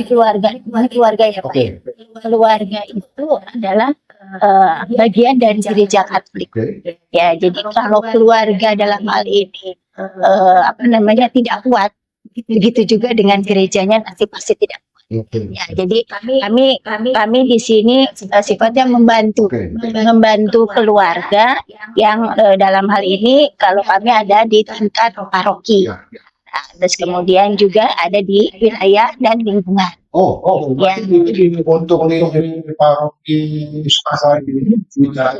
keluarga keluarga ya Pak. Oke. Keluarga itu adalah bagian dari gereja Katolik. Ya, jadi kalau keluarga dalam hal ini tidak kuat, begitu juga dengan gerejanya nanti pasti tidak. Ya, jadi kami di sini sifatnya membantu keluarga yang dalam hal ini kalau kami ada di tingkat paroki. Nah, terus kemudian juga ada di wilayah dan lingkungan. Ya. Untuk di paroki Sukasari ini juga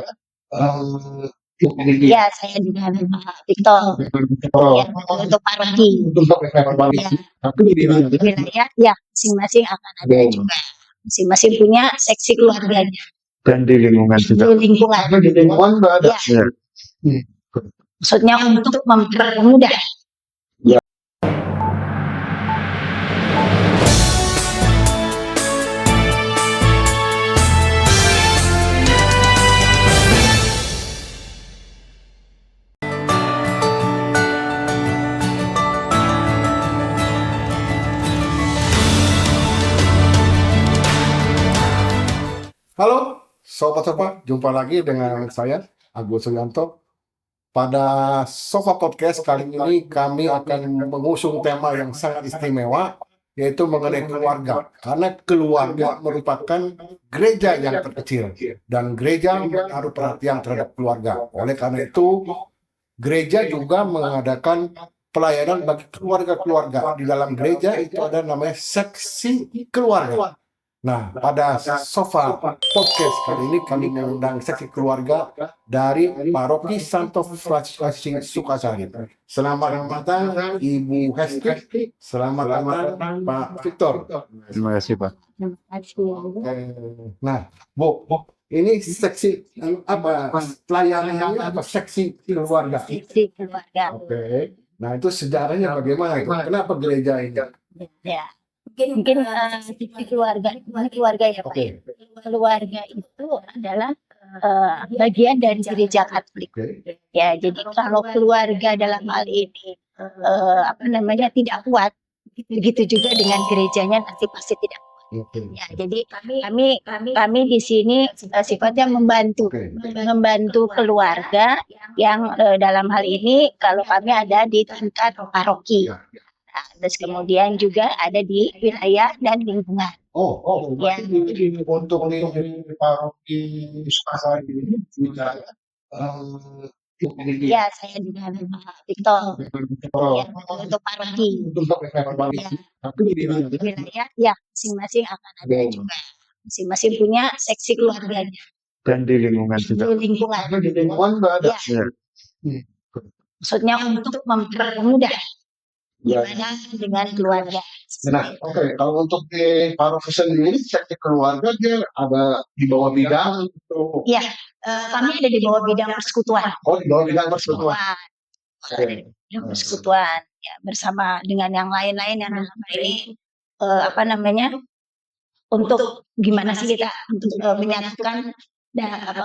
ya, saya dengan Pak Victor. Ya, untuk paroki. Ya, di wilayah ya masing-masing akan ada juga. Masing-masing punya seksi keluarganya. Dan di lingkungan juga. Di lingkungan ada. Ya. Maksudnya untuk mempermudah. Halo Sobat-Sobat, jumpa lagi dengan saya Agus Suyanto. Pada Sofa Podcast kali ini kami akan mengusung tema yang sangat istimewa, yaitu mengenai keluarga. Karena keluarga merupakan gereja yang terkecil dan gereja menaruh perhatian terhadap keluarga. Oleh karena itu, gereja juga mengadakan pelayanan bagi keluarga-keluarga. Di dalam gereja itu ada namanya seksi keluarga. Nah, pada Sofa Podcast kali ini kami mengundang seksi keluarga dari Paroki Santo Fransiskus Sukasari. Selamat datang Ibu Hesti, selamat datang Pak Victor. Terima kasih Pak. Terima kasih. Nah, Bu, ini seksi apa? Pelayanannya apa? Seksi keluarga. Seksi keluarga. Oke. Nah, itu sejarahnya bagaimana itu? Kenapa gereja ini? Ya. Mungkin keluarga ya Pak. Keluarga itu adalah bagian dari gereja Katolik. Ya, jadi kalau keluarga dalam hal ini tidak kuat, begitu juga dengan gerejanya nanti pasti tidak kuat. Ya, jadi kami di sini sifatnya membantu keluarga yang dalam hal ini kalau kami ada di tingkat paroki. Nah, terus kemudian juga ada di wilayah dan lingkungan. Ya. Untuk di paroki Sukasari ini juga ya, saya dengan Pak Victor. Ya, untuk paroki. Ya, di wilayah ya masing-masing akan ada juga. Masing-masing punya seksi keluarganya. Dan di lingkungan juga. Di lingkungan ada. Ya. Maksudnya untuk mempermudah. Gimana dengan keluarga? Nah, oke. Kalau untuk di paroki sendiri, seksi keluarga dia ada di bawah bidang atau? Iya, kami ada di bawah bidang persekutuan. Di bawah bidang persekutuan. Persekutuan, ya, bersama dengan yang lain-lain yang ini untuk gimana sih kita untuk menyatukan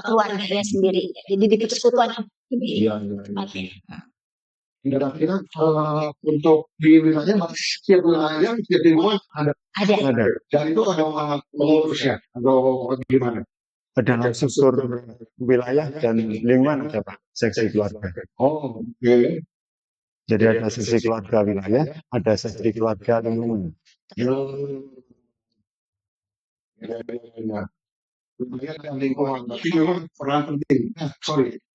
keluarganya sendiri. Jadi di persekutuan. Iya. Kira-kira untuk di wilayah setiap wilayah setiap lingkungan ada. Dan itu ada pengurusnya atau gimana? Ada struktur wilayah dan lingkungan ada Pak, seksi keluarga. Oke. Jadi ada seksi keluarga wilayah, ada seksi keluarga lingkungan. Kemudian dan lingkungan, tapi memang peran penting.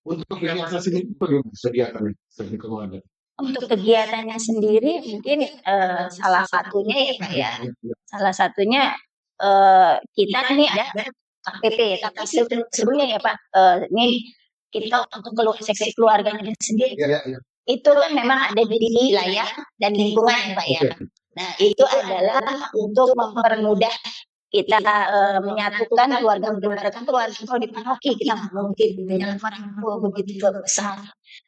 Untuk kegiatan sendiri bagaimana kegiatan seksi keluarga? Untuk kegiatannya sendiri mungkin salah satunya ya Pak ya. Salah satunya kita ini ada KPP, tapi sebelumnya ya Pak, ini kita untuk seksi keluarganya sendiri. Itu kan memang ada di wilayah dan lingkungan ya Pak ya. Nah, itu adalah untuk mempermudah kita menyatukan keluarga kalau di paroki kita mungkin dengan orang tua begitu besar.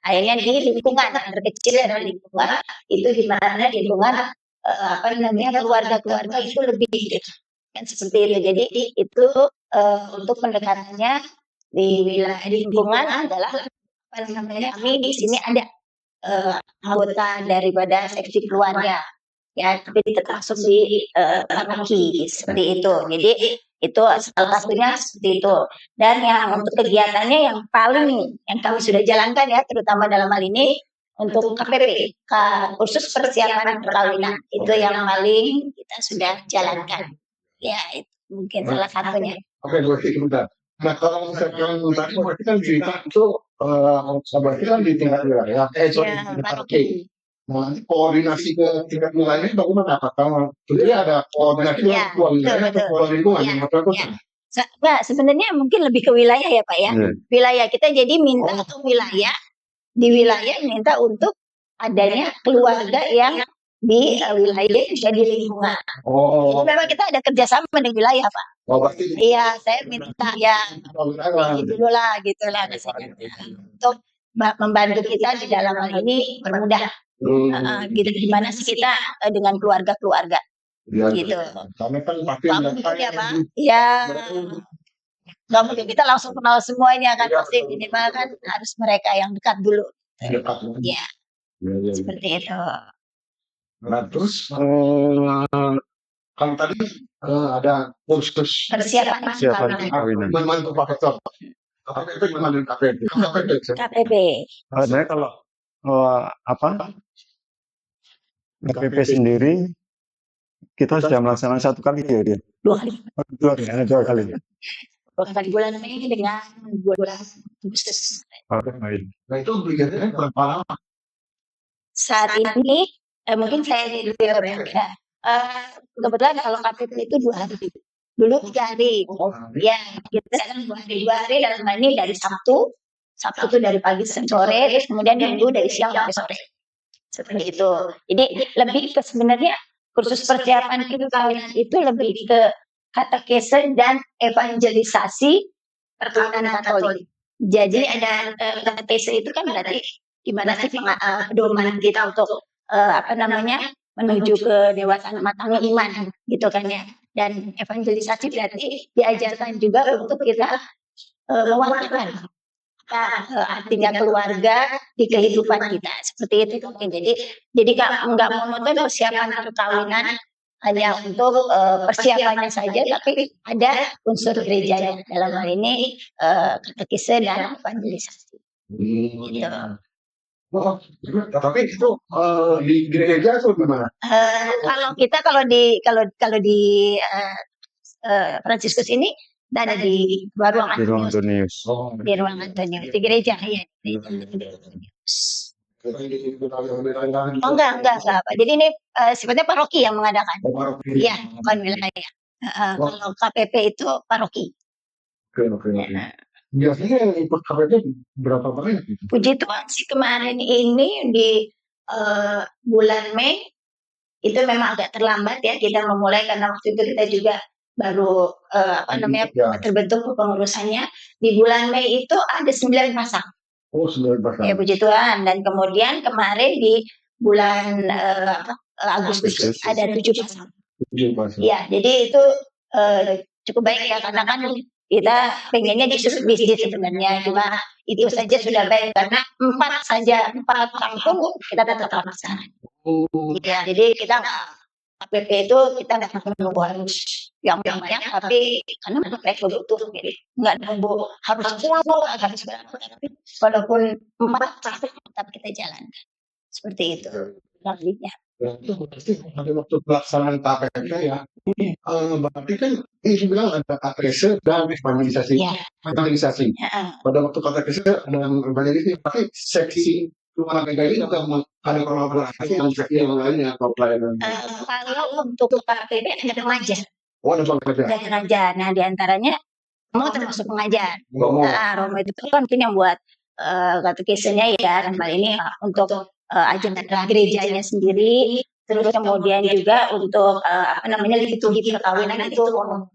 Akhirnya di lingkungan terkecil adalah lingkungan itu di mana lingkungan keluarga itu lebih kan seperti itu. Jadi itu untuk pendekatannya di wilayah lingkungan adalah kami di sini ada anggota daripada seksi keluarga. ya, tapi tetap masuk di paroki seperti itu. Jadi itu salah satunya seperti itu. Dan yang untuk kegiatannya yang paling yang kami sudah jalankan ya, terutama dalam hal ini untuk KPP, khusus persiapan perkawinan, itu yang paling kita sudah jalankan. Ya, itu mungkin salah satunya. Oke, berarti sebentar. Nah, kalau misalkan tadi berarti kan cerita itu berarti kan di tingkat wilayah, Ya, di paroki. paroki. Nah, nanti koordinasi ke tingkat wilayah itu bagaimana Pak? Kalau jadi ada koordinasi dengan Ya, ketua wilayah atau betul. ketua lingkungan Ya, yang bersangkutan? Enggak, sebenarnya mungkin lebih ke wilayah ya Pak ya. Iya. Wilayah kita jadi minta ke wilayah, di wilayah minta untuk adanya keluarga yang di wilayah yang sudah di lingkungan. Oh, Jadi memang kita ada kerjasama dengan wilayah Pak. oh berarti Iya, saya minta ya wilayah. dulu lah gitu lah rasanya. Untuk membantu kita di dalam hal ini permudah. Gitu gimana sih kita dengan keluarga-keluarga Ya, gitu. karena kan pasti Nggak ada mungkin ya Pak. yang Ya, nggak mungkin kita langsung kenal semuanya kan, pasti minimal kan harus mereka yang dekat dulu. dekat. Ya, Ya, ya. seperti itu. Nah, terus kan tadi ada kursus Persiapan Persiapan perkawinan. perkawinan. membantu Pak Ketua. KPP gimana dengan KPP? KPP. Sebenarnya kalau KPP sendiri kita sudah melaksanakan 1 kali ya dia. 2 kali. 2 kali. Bahkan bulan Mei dengan bulan Agustus. Oke, baik. Nah, itu biasanya berapa lama? Saat ini mungkin saya dulu ya Pak ya. Kebetulan kalau KPP itu 2 hari. Dulu 3 hari. Ya, kita sekarang 2 hari. 2 hari dalam hal ini dari Sabtu. Sabtu itu dari pagi sampai sore, terus kemudian Minggu dari siang sampai sore. Seperti itu. Jadi lebih ke sebenarnya kursus persiapan perkawinan itu lebih ke katekese dan evangelisasi perkawinan Katolik. Jadi ada katekese itu kan berarti gimana sih pedoman kita untuk menuju ke dewasa matangnya iman gitu kan ya. Dan evangelisasi berarti diajarkan juga untuk kita mewartakan artinya keluarga di kehidupan kita seperti itu mungkin. Jadi nggak monoton persiapan perkawinan hanya untuk persiapannya saja, tapi ada unsur gerejanya dalam hal ini katekise dan evangelisasi. Gitu. Oh, tapi itu di gereja atau gimana? Kalau di Fransiskus ini ada di ruang Di ruang Antonius. Antonius. Oh, Di ruang Antonius di gereja ya. Di Antonius. Oh enggak Pak. Jadi ini sifatnya paroki yang mengadakan. Iya, bukan wilayah. Kalau KPP itu paroki. Oke. Biasanya yang ikut KPP berapa banyak? Puji Tuhan sih kemarin ini di bulan Mei itu memang agak terlambat ya kita memulai karena waktu itu kita juga baru terbentuk pengurusannya. Di bulan Mei itu ada 9 pasang. Oh, 9 pasang. Ya puji Tuhan. Dan kemudian kemarin di bulan Agustus ada 7 pasang. 7 pasang. Ya, jadi itu cukup baik ya karena kan kita pengennya justru bisnis sebenarnya, cuma itu saja sudah baik karena 4 pasang pun kita tetap laksanakan. Ya, jadi kita KPP itu kita nggak menunggu harus yang banyak, tapi karena mereka butuh, jadi nggak nunggu harus harus berapa, tapi walaupun 4 pasang tetap kita jalankan seperti itu. Selanjutnya. Itu pasti pada waktu pelaksanaan KPP ya. Berarti kan ini bilang ada katekese dan evangelisasi. Ya. Evangelisasi. Pada waktu katekese dan evangelisasi, tapi seksi keluarga ini atau ada kolaborasi dengan seksi yang lainnya atau pelayanan. Kalau untuk KPP ada pengajar. Oh, ada pengajar. Ada pengajar. Nah, diantaranya Romo termasuk pengajar. Romo. Romo itu kan yang buat katekesenya ya, dan hal ini untuk ajaran gerejanya sendiri, terus kemudian juga untuk liturgi perkawinan itu Romo.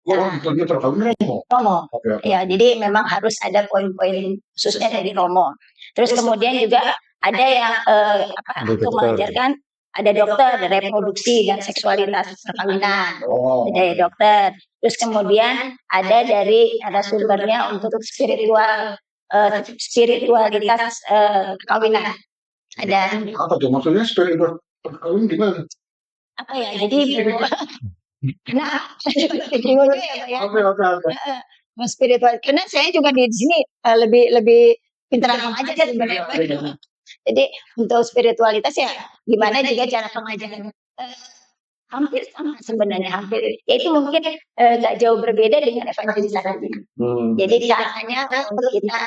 Liturgi perkawinan Romo. Ya, jadi memang harus ada poin-poin khususnya dari Romo. Terus kemudian juga ada yang untuk mengajarkan, ada dokter dari reproduksi dan seksualitas perkawinan, dari dokter. Terus kemudian ada dari sumbernya untuk spiritualitas perkawinan. Ada. Apa tuh maksudnya spiritual perkawinan gimana? apa ya? Jadi nah, bingung juga ya Pak ya. Oke. Heeh, spiritual. Karena saya juga di sini lebih lebih pintar mengajar sebenarnya Pak. Jadi untuk spiritualitas ya gimana juga cara pengajaran hampir sama sebenarnya hampir ya itu mungkin nggak jauh berbeda dengan evangelisasi. Jadi caranya untuk kita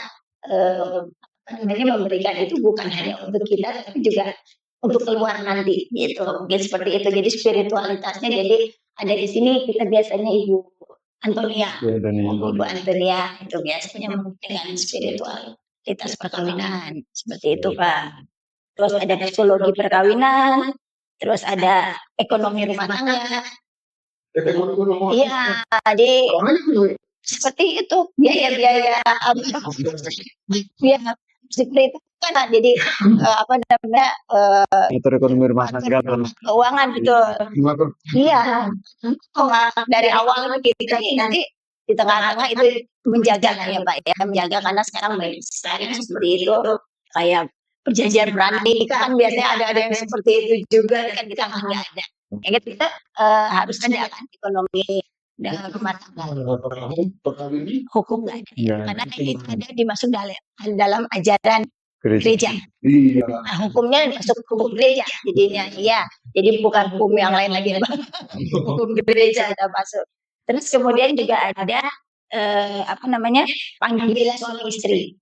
apa namanya memberikan itu bukan hanya untuk kita tapi juga untuk keluar nanti gitu mungkin seperti itu. Jadi spiritualitasnya jadi ada di sini kita biasanya Ibu Antonia. Ya, dan Ibu Antonia itu biasanya dengan spiritualitas perkawinan seperti itu Pak. Terus ada psikologi perkawinan, terus ada ekonomi rumah tangga. Iya, jadi seperti itu biaya-biaya biaya seperti itu kan jadi apa namanya atur ekonomi rumah tangga dan keuangan gitu. Iya, dari awal kita nanti di tengah-tengah itu menjaga lah ya Pak ya, menjaga karena sekarang banyak sekali seperti itu kayak perjanjian berani kan biasanya ada yang seperti itu juga kan kita nggak ada. Ya kita harus ada kan ekonomi dan rumah tangga. Hukum nggak ada ya, karena itu ada dimasuk dalam ajaran gereja. gereja. Nah, hukumnya masuk hukum gereja jadinya iya. Jadi bukan hukum yang lain lagi hukum gereja ada masuk. Terus kemudian juga ada apa namanya panggilan suami istri.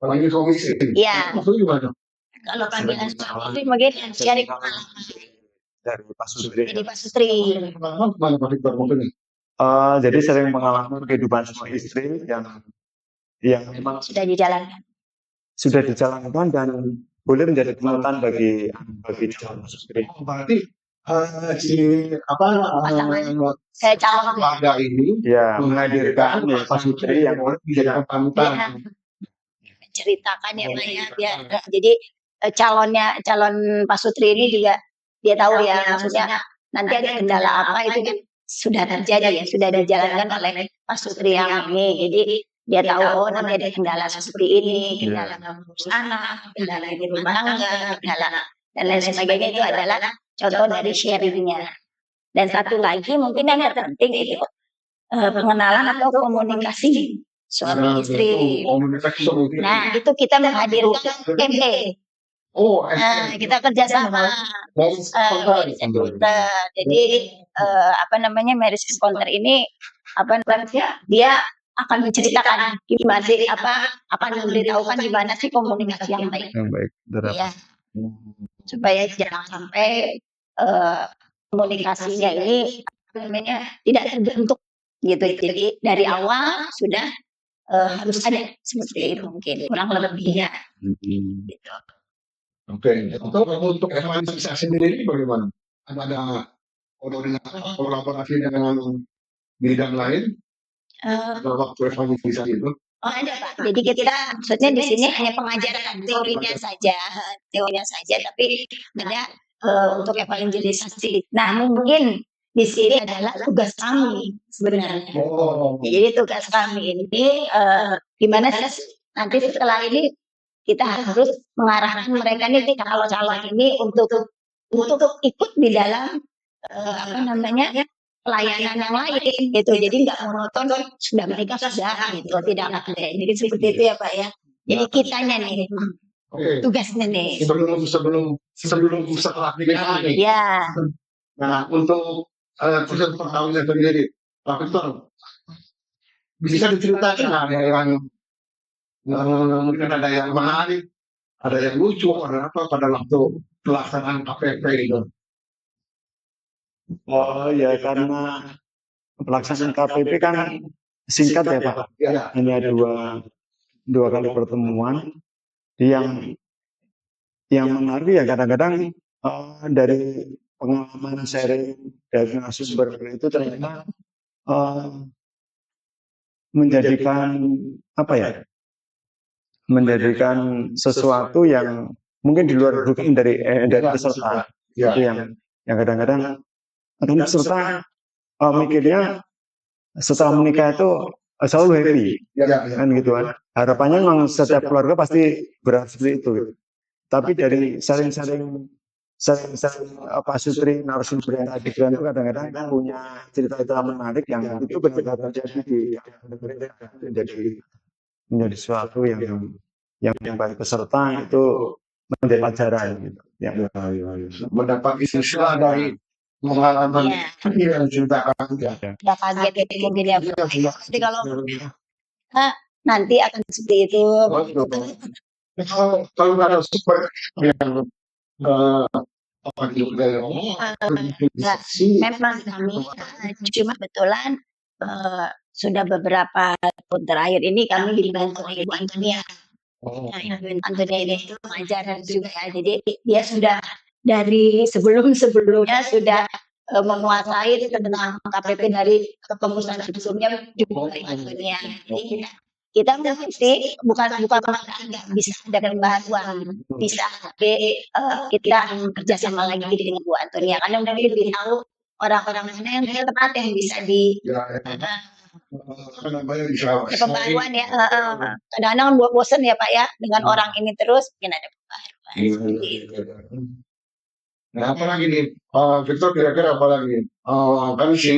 Iya. Kalau panggilan suami istri mungkin cari pengalaman Dari pasutri. jadi pasutri. Jadi sering pengalaman kehidupan suami istri yang memang Sudah dijalankan. sudah dijalankan dan boleh menjadi panutan bagi calon pasutri. Berarti si Pasangan. Saya calon keluarga ini Ya, menghadirkan pasutri yang boleh dijadikan panutan. ceritakan ya Pak ya biar jadi calon pasutri ini juga dia tahu ya maksudnya nanti ada kendala apa itu kan sudah terjadi ya sudah dijalankan oleh pasutri yang ini jadi dia tahu oh nanti ada kendala seperti ini kendala mengurus anak kendala di rumah tangga kendala dan lain sebagainya itu adalah contoh dari sharingnya dan satu lagi mungkin yang terpenting itu pengenalan atau komunikasi suami istri. Nah, itu kita menghadirkan ME. Nah, kita kerjasama. Jadi apa namanya marriage encounter ini apa namanya dia akan menceritakan gimana sih akan memberitahukan gimana sih komunikasi yang baik. Yang baik. Iya. Supaya jangan sampai komunikasinya ini apa namanya tidak terbentuk gitu. Jadi dari awal sudah harus ada seperti itu mungkin kurang lebihnya. Gitu. Oke, untuk evangelisasi sendiri bagaimana? Ada kolaborasi dengan bidang lain dalam waktu evangelisasi itu? Oh ada Pak. Jadi kita maksudnya di sini hanya pengajaran teorinya saja, tapi ada untuk evangelisasi. Nah mungkin di sini adalah tugas kami sebenarnya. Jadi tugas kami ini gimana sih nanti setelah ini kita harus mengarahkan mereka nih calon-calon ini untuk ikut di dalam apa namanya pelayanan yang lain gitu. Jadi nggak monoton sudah mereka sudah gitu tidak ada. Jadi seperti itu ya Pak ya. Jadi kitanya nih tugasnya nih. Sebelum setelah nikah nih. Ya. Nah untuk proses perkawinan sendiri, Pak Victor, bisa diceritakan yang mungkin ada yang menarik, ada yang lucu, ada apa pada waktu pelaksanaan KPP itu? Oh ya, karena pelaksanaan KPP kan singkat ya Pak. Ya. Hanya dua kali pertemuan yang menarik ya kadang-kadang dari pengalaman sharing dari narasumber itu ternyata menjadikan sesuatu yang mungkin di luar dugaan dari peserta. Ya. Itu yang kadang-kadang peserta mikirnya setelah menikah itu selalu happy, kan gitu kan. Harapannya memang setiap keluarga pasti berat seperti itu. Tapi dari sharing-sharing sering Pak Sutri narasumber yang tadi itu kadang-kadang punya cerita-cerita menarik yang itu benar-benar terjadi di mereka, menjadi sesuatu yang bagi peserta itu menjadi pelajaran gitu. Ya. Mendapat istilah dari pengalaman Iya. yang diceritakan ya. Ya kaget gitu mungkin ya. Jadi kalau nah, nanti akan seperti itu. Kalau nggak ada support yang apa juga yang Enggak, memang kami cuma kebetulan sudah beberapa tahun terakhir ini kami dibantu oleh Ibu Antonia. Nah, Ibu Antonia ini itu pengajar juga ya. Jadi dia sudah dari sebelum-sebelumnya sudah menguasai tentang KPP dari kepengurusan sebelumnya juga Ibu Antonia. Jadi kita mesti bukan nggak bisa ada pembaharuan, bisa tapi kita kerjasama lagi dengan Bu Antonia karena mungkin lebih tahu orang-orang mana yang tepat yang bisa di apa namanya bisa pembaruan ya. Kadang-kadang bosen ya Pak ya dengan orang ini terus mungkin ada pembaruan. Seperti itu. Nah, apa lagi nih? Victor kira-kira apa lagi? Kan si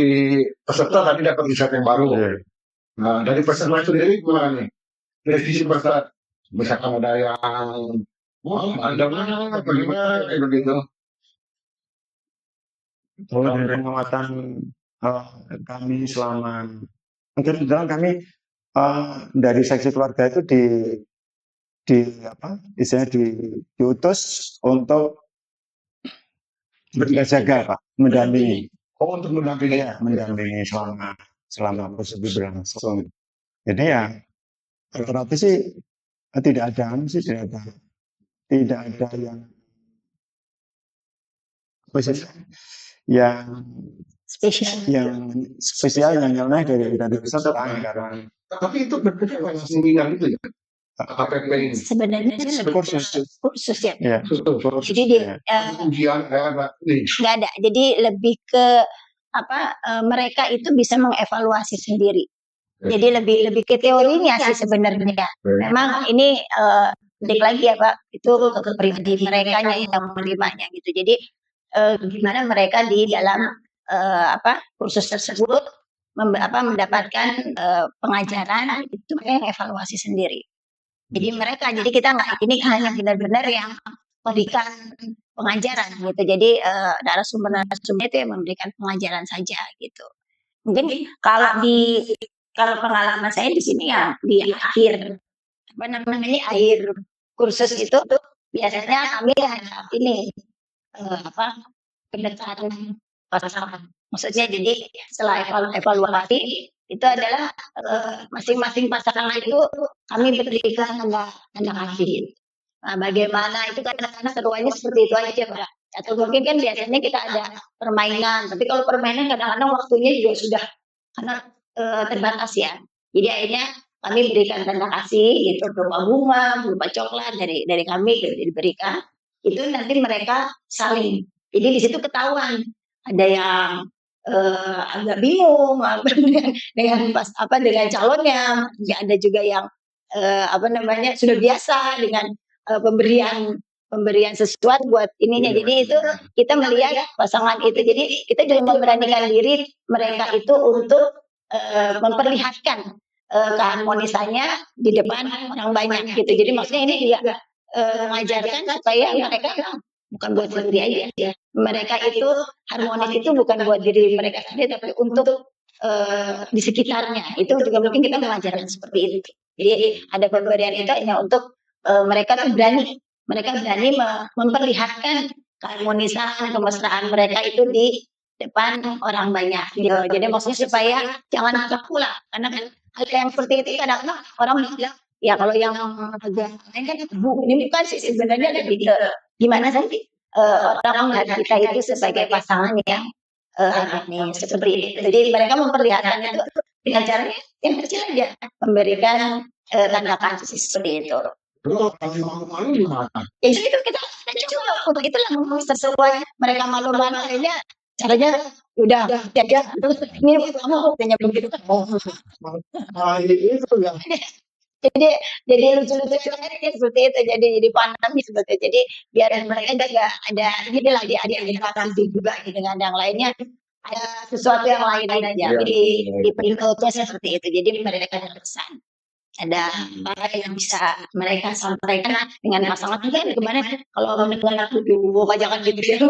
peserta tadi dapat insight yang baru. Nah, dari peserta sendiri gimana nih? Dari sisi peserta, misalkan ada yang ada mana, bagaimana, kayak begitu. Kalau dari pengamatan kami selama mungkin bilang kami dari seksi keluarga itu diutus untuk berjaga Pak, mendampingi. Oh, untuk mendampingi. Ya, mendampingi selama proses berlangsung. Jadi ya rata-rata sih tidak ada yang apa sih, yang spesial yang nyeleneh dari peserta karena Tapi itu berbeda dengan seminar itu ya. KPP ini. Sebenarnya kursus ya. ya Jadi di, Ujian nggak ada. Jadi lebih ke apa mereka itu bisa mengevaluasi sendiri. Jadi lebih ke teorinya sih sebenarnya. Memang ini balik lagi ya Pak, itu ke pribadi mereka yang menerimanya gitu. Jadi gimana mereka di dalam kursus tersebut mendapatkan pengajaran itu mereka evaluasi sendiri. Jadi kita nggak ini hanya benar-benar yang memberikan pengajaran gitu. Jadi narasumber itu yang memberikan pengajaran saja gitu. Mungkin kalau pengalaman saya di sini ya di akhir akhir kursus itu biasanya kami ada ini pendekatan pasangan. Maksudnya jadi setelah evaluasi itu adalah masing-masing pasangan itu kami berikan tanda kasih. Nah, bagaimana itu kadang-kadang seruannya seperti itu aja Pak. Atau mungkin kan biasanya kita ada permainan, tapi kalau permainan kadang-kadang waktunya juga sudah karena terbatas ya. Jadi akhirnya kami berikan tanda kasih gitu berupa bunga, berupa coklat dari kami gitu, diberikan. Itu nanti mereka saling. Jadi di situ ketahuan ada yang agak bingung dengan calonnya, ada juga yang sudah biasa dengan pemberian sesuatu buat ininya. Jadi itu kita melihat pasangan itu. Jadi kita juga memberanikan diri mereka itu untuk memperlihatkan keharmonisannya di depan orang banyak gitu. Jadi maksudnya ini juga mengajarkan supaya mereka bukan buat sendiri aja. Mereka itu harmonis itu bukan buat diri mereka sendiri, tapi untuk di sekitarnya. Itu juga mungkin kita mengajarkan seperti itu. Jadi ada pemberian itu hanya untuk mereka tuh berani memperlihatkan keharmonisan, kemesraan mereka itu di depan orang banyak. Gitu. Jadi maksudnya supaya jangan kaku lah, karena kan hal yang seperti itu kadang-kadang orang bilang ya kalau yang agak lain kan ini bukan sih sebenarnya lebih ke gimana sih orang melihat kita itu sebagai pasangan yang harmonis seperti itu. Jadi mereka memperlihatkan itu dengan caranya yang kecil aja, memberikan tanda kasih seperti itu. Malu gimana? Ya itu kita coba untuk itulah sesuai mereka malu-malu akhirnya caranya udah jaga terus ini kamu katanya begitu Itu ya. jadi lucu-lucu aja seperti itu. Jadi pandang seperti itu. Jadi biar mereka juga ada inilah dia interaksi juga gitu dengan yang lainnya. Ada sesuatu yang lain aja. Jadi di penutupnya seperti itu. Jadi mereka ada pesan. Ada apa yang bisa mereka sampaikan dengan pasangan kan kemarin kalau mendengar aku dulu jangan gitu ya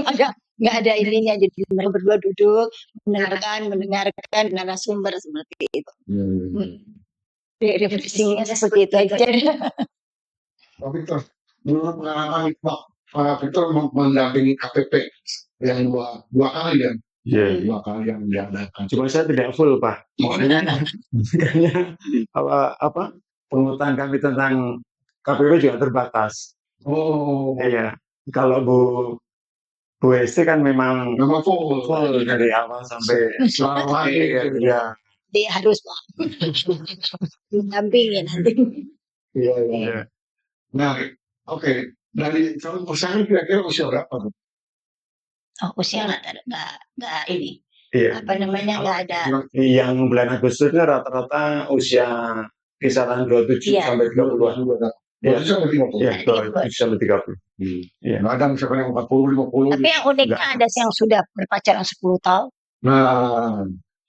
nggak ada ininya jadi mereka berdua duduk mendengarkan narasumber seperti itu. Refreshingnya seperti itu aja. Pak Victor, menurut pengalaman Pak Victor mendampingi KPP yang dua kali kan? Iya. Dua kali yang diadakan. Cuma saya tidak full, Pak. Makanya apa pengurutan kami tentang KPP juga terbatas. Oh, Iya. Kalau Bu Esti kan memang memang full. dari awal sampai Selama ini. ya. Dia harus Pak mendampingi nanti. Iya. Nah, oke. Dari kalau usaha kira-kira usia berapa tuh? Oh usia nggak ini Iya. apa namanya nggak ada. Yang bulan Agustus itu rata-rata usia kisaran 27 Iya. sampai 30-an. Iya. Iya, 27 sampai 30. Iya. Nggak ada misalkan yang 40, 50. Tapi yang uniknya ada yang sudah berpacaran 10 tahun. Nah,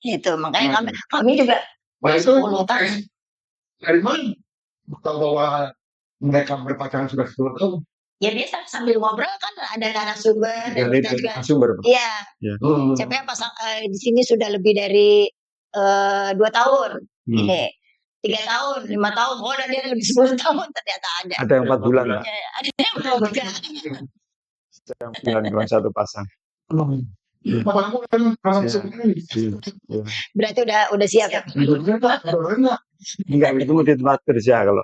Itu makanya kami juga itu 10 tahun. dari mana? Tahu bahwa mereka berpacaran sudah 10 tahun. Ya biasa sambil ngobrol kan ada narasumber dan Dari kita juga. sumber. Iya. Iya. Siapa yang pasang di sini sudah lebih dari 2 tahun. Ini 3 tahun, 5 tahun, oh dan dia lebih 10 tahun ternyata ada. Ada yang 4 bulan, Pak. Ya, ada yang berapa bulan. Yang bulan satu pasang. Bapakmu kan pasang sendiri. Berarti udah siap ya. Enggak, itu di tempat kerja kalau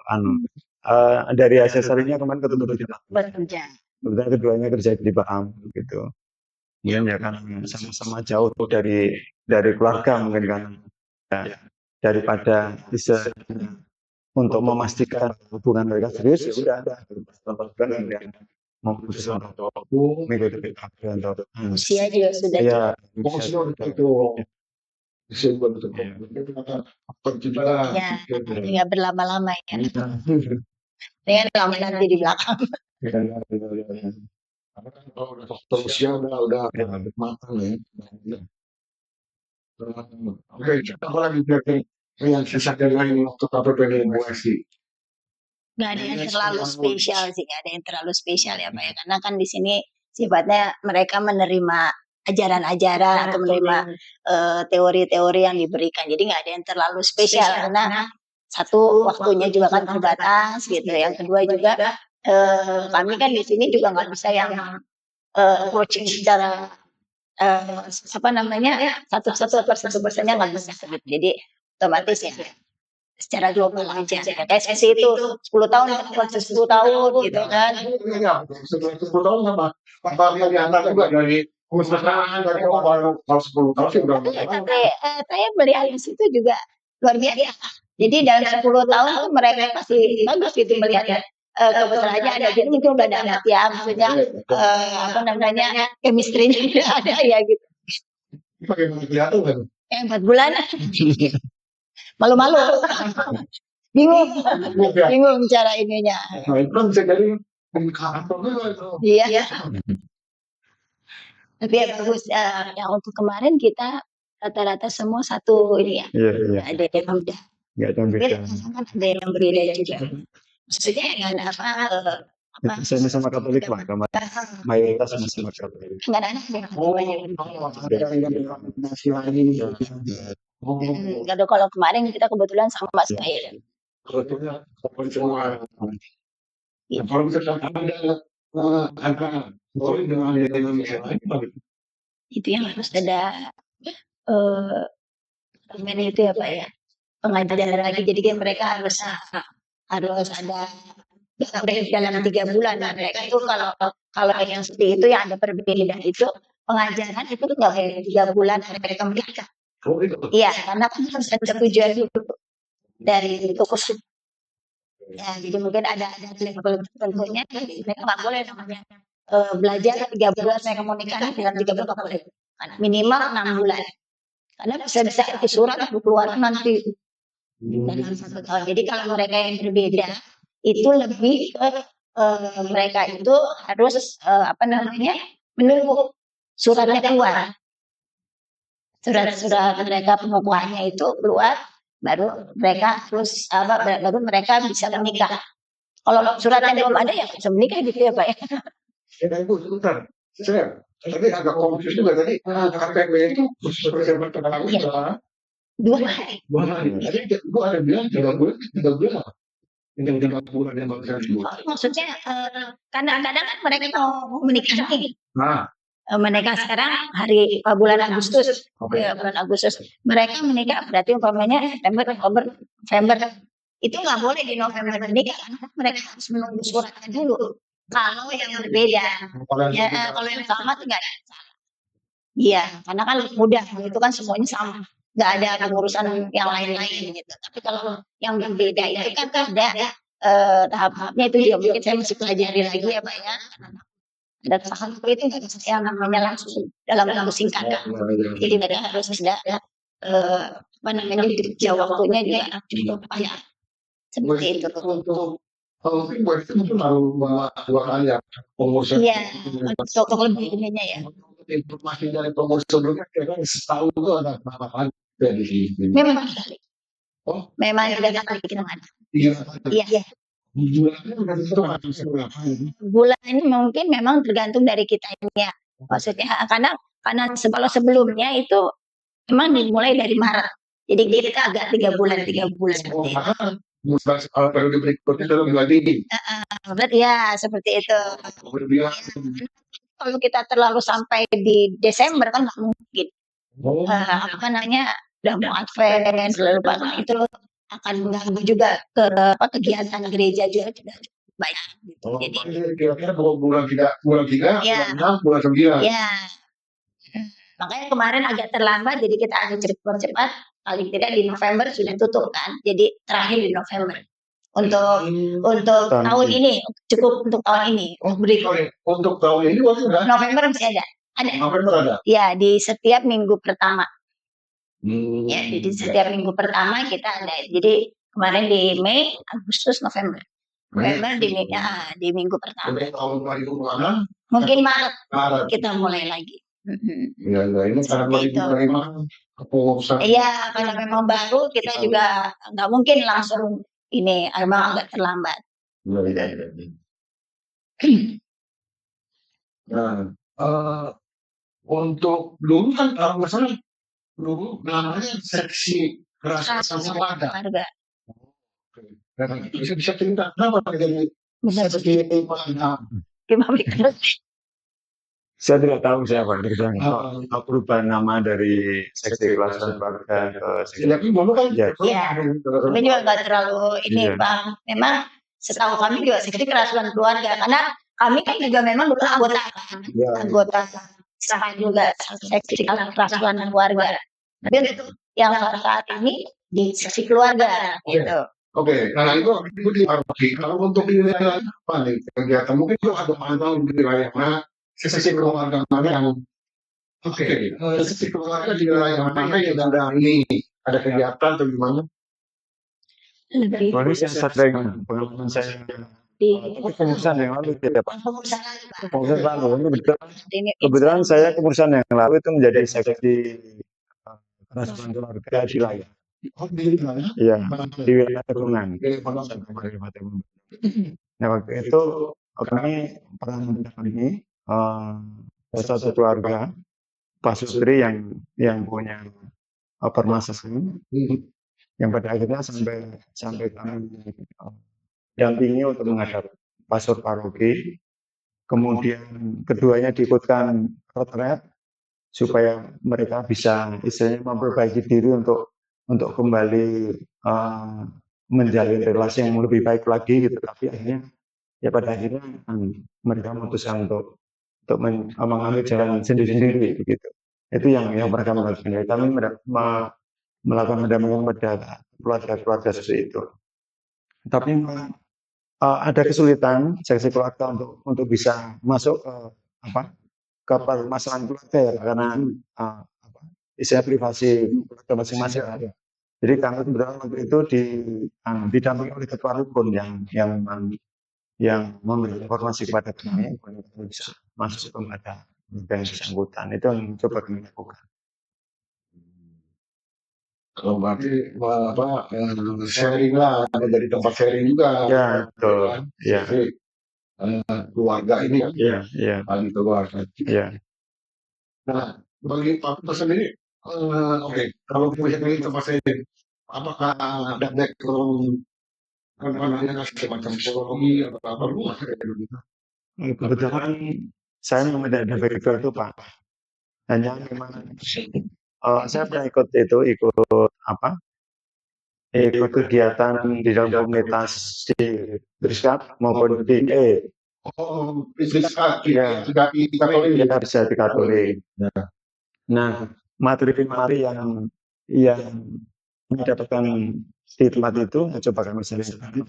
dari aksesorinya kemarin ketemu di tempat Bekerja. kebetulan keduanya kerja di Baam gitu. Mungkin ya kan sama-sama jauh dari keluarga mungkin kan. Ya, daripada bisa untuk memastikan hubungan mereka serius ya udah memutuskan untuk mengikuti atau Usia juga sudah. ya Ya, nggak berlama-lama ya. Dengan lama nanti di belakang. Kalau udah faktor usia udah matang ya. Oke, apa lagi kira-kira yang sisa dari waktu KPP ini Bu Esti? Nggak ada yang terlalu spesial sih, nggak ada yang terlalu spesial ya Pak ya. Karena kan di sini sifatnya mereka menerima ajaran-ajaran atau menerima teori-teori yang diberikan. Jadi nggak ada yang terlalu spesial karena satu waktunya juga kan terbatas gitu. Yang kedua juga kami kan di sini juga nggak bisa yang coaching secara apa namanya satu persennya nggak bisa gitu. Jadi otomatis ya secara global aja. Ya, kayak seperti itu 10 tahun proses 10 tahun gitu kan. Iya, 10 tahun sama Pak Bari diantar juga dari usahaan dari kalau 10 tahun sih udah. Tapi saya melihat di situ juga luar biasa. Jadi dalam 10 tahun tuh mereka pasti bagus gitu melihat kebetulan aja ada jadi mungkin udah dapat ya maksudnya apa namanya chemistry-nya udah ada ya gitu. Bagaimana kelihatan kan? 4 bulan malu-malu bingung cara ininya. Nah, itu kan bisa jadi indikator juga itu. Iya. Tapi ya bagus yang untuk kemarin kita rata-rata semua satu ini ya. Iya. Ada yang udah. Enggak ada yang beda. Kan ada yang berbeda juga. Maksudnya dengan apa Sama Katolik Pak, mayoritas sama Katolik. enggak ada yang Enggak kalau kemarin kita kebetulan sama Ismail. Sebetulnya semua. Kalau misalkan ada angka Katolik dengan Indonesia lain, Itu yang harus ada itu ya Pak ya. Pengajaran lagi jadi kan mereka harus ada dalam 3 bulan mereka itu kalau yang seperti itu yang ada perbedaan itu pengajaran itu nggak kayak 3 bulan mereka menikah. Iya karena kan harus ada tujuan dulu dari fokus. Ya jadi mungkin ada level tertentunya mereka nggak boleh namanya belajar 3 bulan mereka mau nikah dalam 3 bulan nggak boleh minimal 6 bulan karena bisa itu surat keluar nanti dalam 1 tahun. Jadi kalau mereka yang berbeda itu lebih ke mereka itu harus menunggu suratnya keluar. Surat-surat mereka pengukuhannya itu keluar, baru mereka bisa menikah. Kalau suratnya belum ada ya bisa menikah gitu ya Pak ya. Bu, sebentar. Saya tadi agak confused juga tadi. KTP itu persiapan kenal Iya. berapa? 2 hari. 2 hari. Tadi Bu ada bilang 3 bulan, 3 bulan apa? 3 bulan yang baru saya sebut. Maksudnya kadang-kadang kan mereka mau menikah nih. Nah, Menikah sekarang hari bulan Agustus. oke. Ya, bulan Agustus. Mereka menikah berarti umpamanya September, Oktober, November. Itu nggak boleh di November menikah karena mereka harus menunggu suratnya dulu. Kalau yang berbeda, ya kalau yang sama tuh nggak ada. Iya, karena kan mudah, itu kan semuanya sama, nggak ada pengurusan yang lain-lain gitu. Tapi kalau yang berbeda itu kan ada tahap-tahapnya itu juga mungkin saya masih pelajari lagi ya Pak ya. Ada tahap itu nggak bisa yang namanya langsung dalam waktu singkat kan. Jadi mereka harus ada jeda waktunya juga cukup banyak. Seperti itu. Kalau buat itu mungkin baru 2 kali ya pengurusan. Iya, untuk lebih ininya ya. Informasi dari pengurus sebelumnya kira-kira setahun itu ada berapa kali di sini? Memang sekali. Oh, Memang tidak kali kita mana. 3 kali. Iya. Bulannya berarti itu harus berapa ini? Bulan ini mungkin memang tergantung dari kitanya. Maksudnya karena kalau sebelumnya itu memang dimulai dari Maret. Jadi kita agak 3 bulan Oh, seperti itu. maka periode berikutnya itu lebih lagi. Berarti ya seperti itu. Berbilang. Kalau kita terlalu sampai di Desember kan nggak mungkin. Oh, Udah mau Advent, lalu itu akan mengganggu juga ke kegiatan gereja juga tidak cukup banyak. Gitu. oh, Jadi kira-kira bulan 3, bulan ya, 6, bulan 9. ya. Makanya kemarin agak terlambat, jadi kita agak cepat. Paling tidak di November sudah tutup kan. Jadi terakhir di November. Untuk tahun ini cukup untuk tahun ini. Oh, sorry. Untuk tahun ini waktu enggak? November masih ada. Ada. November ada. Ya, di setiap minggu pertama. Hmm. Ya, di setiap minggu pertama kita ada. Jadi kemarin di Mei, Agustus, November. November di minggu pertama. Jadi tahun 2026 Mungkin Maret Maret. kita mulai lagi. Ya, ini karena Seperti itu. 2025 kepengurusan. Iya, kalau memang baru kita juga nggak mungkin langsung ini, memang agak terlambat. Ya. Nah, untuk dulu kan kalau nggak salah dulu namanya seksi rasa sama warga. Dan bisa cerita kenapa jadi seksi warga? Gimana? Saya tidak tahu siapa perubahan nama dari seksi kelas warga ke seksi. Tapi dulu kan Iya. Tapi juga nggak terlalu ini Iya. Bang. Memang setahu kami juga seksi kerasulan keluarga karena kami kan juga memang dulu anggota sama juga seksi kerasulan keluarga. Tapi untuk yang saat ini di seksi keluarga gitu. Oke, nah itu di paroki. Kalau untuk di wilayah apa nih kegiatan mungkin itu ada pantau di wilayah mana sisi keluarga mana yang sisi keluarga di wilayah mana yang ada ini ada kegiatan atau gimana? Lebih Kalau saya sering pengalaman saya di pengurusan yang lalu ya Pak. pengurusan Pengurusan lalu ini kebetulan saya pengurusan yang lalu itu menjadi seksi kerasulan keluarga di Layar. Oh, di wilayah? Iya, di wilayah Tekungan. Di Pondok. Nah waktu itu kami pernah mendampingi satu keluarga pasutri yang punya permasalahan yang pada akhirnya sampai kami dampingi untuk menghadap pastor paroki. Kemudian keduanya diikutkan retret supaya mereka bisa istilahnya memperbaiki diri untuk kembali menjalin relasi yang lebih baik lagi gitu. Tapi akhirnya ya pada akhirnya mereka memutuskan untuk mengambil jalan sendiri-sendiri begitu. Itu yang mereka melakukan. Ya, kami melakukan pendampingan pada keluarga seperti itu. Tapi ada kesulitan seksi keluarga untuk bisa masuk ke permasalahan keluarga ya, karena istilah privasi keluarga masing-masing ada. Jadi kami kebetulan waktu itu didampingi oleh ketua rukun yang memberi informasi kepada kami untuk kami bisa masuk kepada yang bersangkutan. Itu yang coba kami lakukan. Kalau berarti sharing lah, ada dari tempat sharing juga. Ya, betul. Ya, Jadi keluarga ini kan ya, ya, bagi keluarga. ya. Nah, bagi Pak Putu sendiri, oke, kalau punya ini tempat sharing, apakah ada background apa namanya semacam psikologi atau apa lu masih kayak gitu? Kebetulan saya memang tidak ada background itu Pak. Hanya memang saya pernah ikut apa? Ikut kegiatan di dalam komunitas di Briskap maupun di Oh, Friska, ya, Katolik. ya bisa di Katolik. Ya. Nah, materi-materi yang mendapatkan di tempat itu coba kami selesaikan.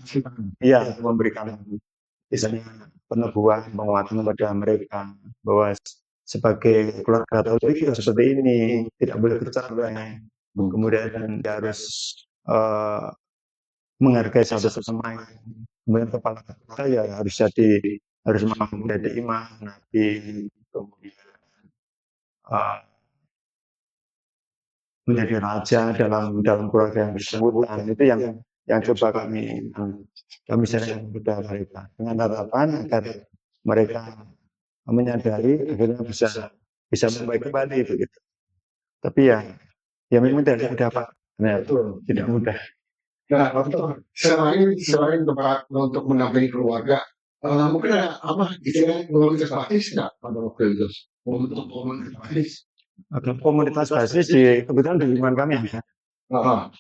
Iya, memberikan misalnya peneguhan, penguatan kepada mereka bahwa sebagai keluarga Katolik ya seperti ini, tidak boleh bercerai, kemudian dia harus menghargai satu sama lain. Kemudian kepala kita ya harus mampu menjadi imam, nabi, kemudian menjadi raja dalam keluarga yang bersangkutan. Itu yang coba kami sharing kepada mereka dengan harapan agar mereka menyadari akhirnya bisa membaik kembali begitu. Tapi ya memang tidak mudah Pak. Nah, itu tidak mudah. Nah, selain tempat untuk mendampingi keluarga, mungkin ada apa istilahnya komunitas basis nggak pada waktu itu? Untuk komunitas basis. Komunitas basis kebetulan di lingkungan kami ya.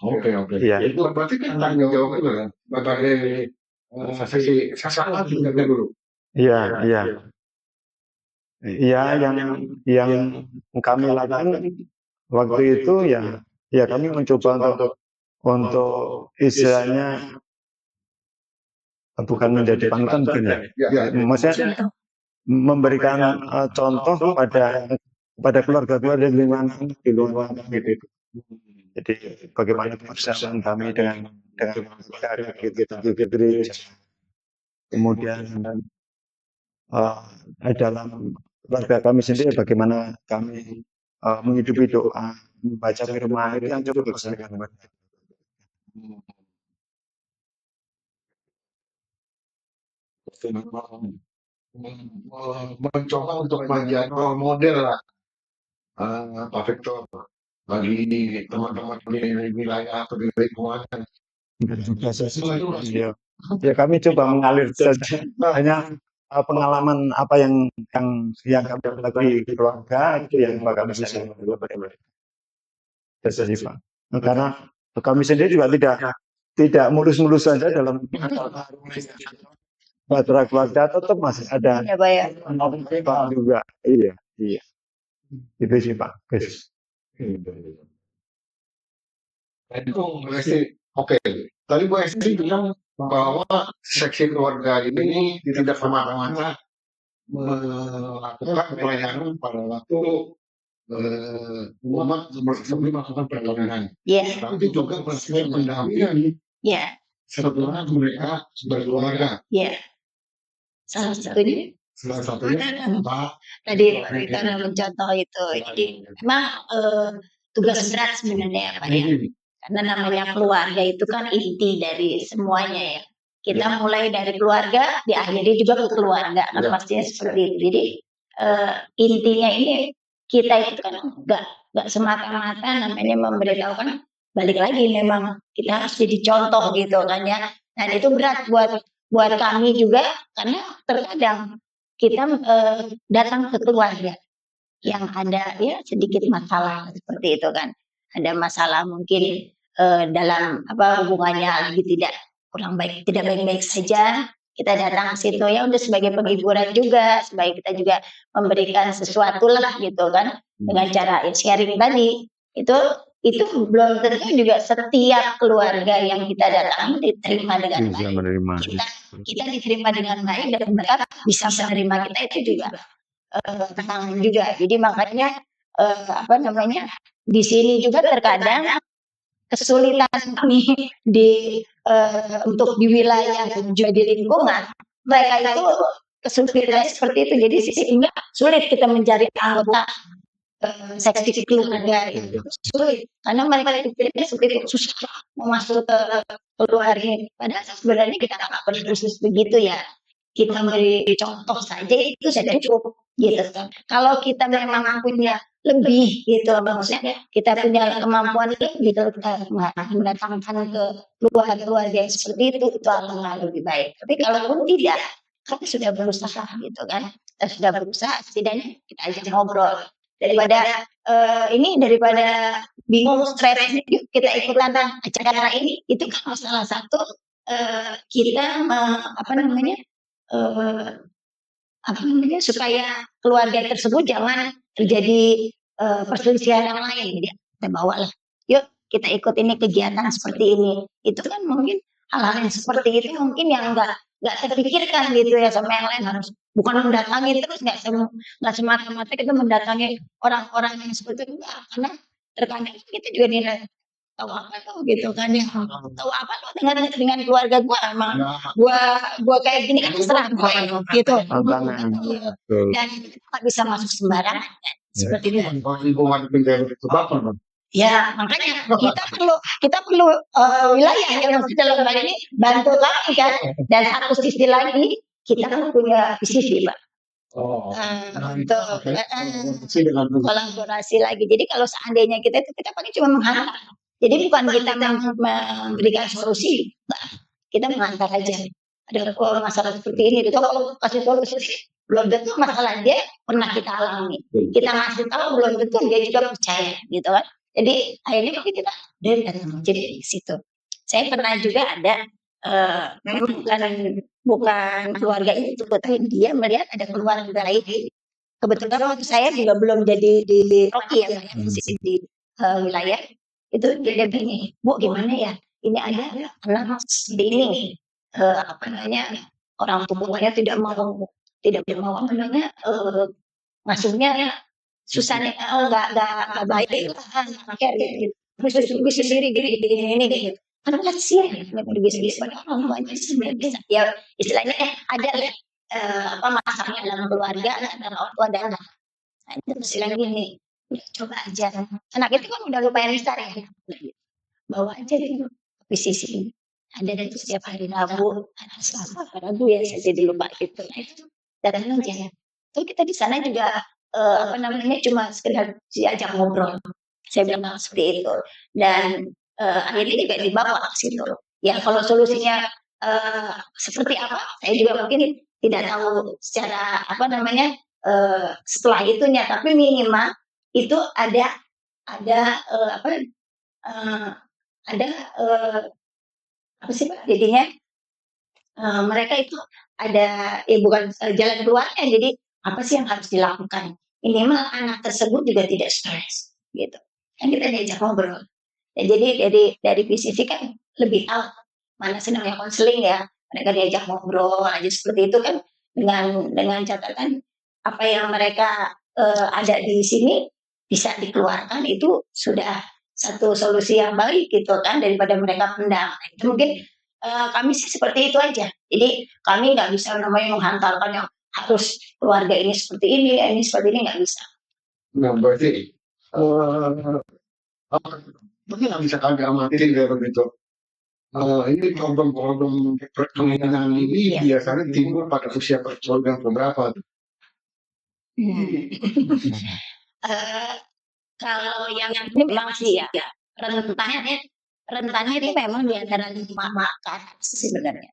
Oke. Iya. Itu berarti kan tanggung jawab itu kan, sebagai sesi sasaran juga dulu. Iya. Iya, yang kami lakukan waktu itu ya kami mencoba untuk istilahnya bukan menjadi panutan mungkin ya. Ya. Maksudnya memberikan contoh pada keluarga-keluarga di lingkungan kami itu. Jadi bagaimana kebersamaan kami dengan keluarga kita gereja. Kemudian dalam keluarga kami sendiri bagaimana kami menghidupi doa, membaca firman itu yang cukup berkesan. Mencoba untuk menjadi role model lah, Pak Victor, bagi teman-teman di wilayah atau di lingkungan. Ya, ya kami coba mengalir saja. Hanya pengalaman apa yang kami lakukan di keluarga itu yang bakal kami share kepada mereka. Pak. Karena kami sendiri juga tidak mulus-mulus saja dalam bahtera keluarga, tetap masih ada Ya, Pak ya. Pak juga. Iya. Itu sih Pak. Guys. Itu Bu Esti, oke. Tadi Bu Esti bilang bahwa seksi keluarga ini tidak semata-mata melakukan pelayanan pada waktu umat sebelum melakukan perkawinan. Iya. Tapi juga proses pendampingan Iya. setelah mereka berkeluarga. Iya. Salah satunya Pak, tadi Pak Victor mencontoh itu. Jadi memang tugas berat sebenarnya Pak ya. Karena namanya keluarga itu kan inti dari semuanya ya. Kita mulai dari keluarga, diakhiri juga ke keluarga. Kan pastinya seperti itu. Jadi intinya ini kita itu kan nggak semata-mata namanya memberitahukan, balik lagi memang kita harus jadi contoh gitu kan ya. Dan itu berat buat kami juga karena terkadang kita datang ke keluarga yang ada ya sedikit masalah seperti itu kan. Ada masalah mungkin dalam hubungannya lagi kurang baik, tidak baik-baik saja. Kita datang ke situ ya udah sebagai penghiburan juga, supaya kita juga memberikan sesuatu lah gitu kan dengan cara sharing tadi. Itu belum tentu juga setiap keluarga yang kita datangi diterima dengan baik. Kita diterima dengan baik dan mereka bisa menerima kita itu juga tantangan juga. Jadi makanya di sini juga terkadang kesulitan kami untuk di wilayah dan juga di lingkungan, mereka itu kesulitan seperti itu. Jadi sehingga sulit kita mencari anggota seksi keluarga itu sulit karena mereka itu pikirnya seperti itu susah mau masuk ke keluarga. Padahal sebenarnya kita nggak perlu khusus begitu ya. Kita beri contoh saja itu sudah cukup gitu kan. Kalau kita memang punya lebih gitu, maksudnya kita punya kemampuan lebih gitu, kita mendatangkan ke keluarga yang seperti itu alangkah lebih baik. Tapi kalaupun tidak, kita sudah berusaha gitu kan. Kita sudah berusaha, setidaknya kita ajak ngobrol daripada daripada bingung stres, yuk kita ikutan acara ini. Itu kan salah satu kita supaya keluarga tersebut jangan terjadi perselisihan yang lain. Jadi kita bawa lah, yuk kita ikut ini kegiatan seperti ini. Itu kan mungkin hal-hal yang seperti itu mungkin yang nggak terpikirkan gitu ya sama yang lain. Harus bukan mendatangi terus, nggak semata-mata kita mendatangi orang-orang yang seperti itu, karena terkadang kita juga nilai tahu apa tuh gitu kan ya, tahu apa lo dengan keluarga gua, emang gua kayak gini kan terserah gua gitu. Iya. Dan kita nggak bisa masuk sembarangan kan, seperti itu. Ya makanya kita perlu wilayah yang dalam hal ini bantu kami kan. Dan satu sisi lagi kita kan punya visi Pak. Untuk kolaborasi lagi. Jadi kalau seandainya kita paling cuma menghantar. Jadi bukan kita memberikan solusi, kita mengantar aja. Ada masalah seperti ini, itu kalau kasih solusi belum tentu masalah dia pernah kita alami. Kita ngasih tahu belum tentu dia juga percaya, gitu kan? Jadi akhirnya mungkin kita dari jadi di situ. Saya pernah juga ada bukan keluarga itu, tapi dia melihat ada keluarga lain. Kebetulan waktu saya juga belum jadi di Rocky ya, di wilayah itu. Dia gini, Bu gimana ya? Ini ada anak seperti ini, orang tuanya tidak mau masuknya susah nih, nggak baik lah, gitu. Terus sendiri gini gitu. Kan kasihan ya, bisa orang tuanya sebenarnya bisa. Ya istilahnya ada masalahnya dalam keluarga antara orang tua dan anak. Nah, itu bilang gini, coba aja. Anak itu kan udah lumayan besar ya. Bawa aja dulu ke sisi. Ada dari setiap hari Rabu, Selasa, Rabu ya saya jadi lupa gitu. Nah, itu datang aja. Terus kita di sana juga cuma sekedar diajak ngobrol. Saya bilang seperti itu. Dan akhirnya juga dibawa ke situ. Ya kalau solusinya seperti apa, saya juga mungkin tidak tahu secara setelah itunya, tapi minimal itu ada apa sih Pak, jadinya mereka itu ada bukan jalan keluarnya. Jadi apa sih yang harus dilakukan? Minimal anak tersebut juga tidak stres gitu. Kan kita diajak ngobrol. Ya, jadi dari PCC kan lebih tahu mana sih namanya konseling ya. Mereka diajak ngobrol aja seperti itu kan, dengan catatan apa yang mereka ada di sini bisa dikeluarkan, itu sudah satu solusi yang baik gitu kan, daripada mereka pendam. Itu mungkin kami sih seperti itu aja. Jadi kami nggak bisa namanya menghantarkan yang harus keluarga ini seperti ini seperti ini, nggak bisa. Nah berarti mungkin nggak bisa agak amatir kayak begitu. Ini problem-problem perkawinan ini biasanya timbul pada usia percobaan berapa? Kalau yang ini memang sih ya rentannya itu memang di antara 5 ke atas sebenarnya.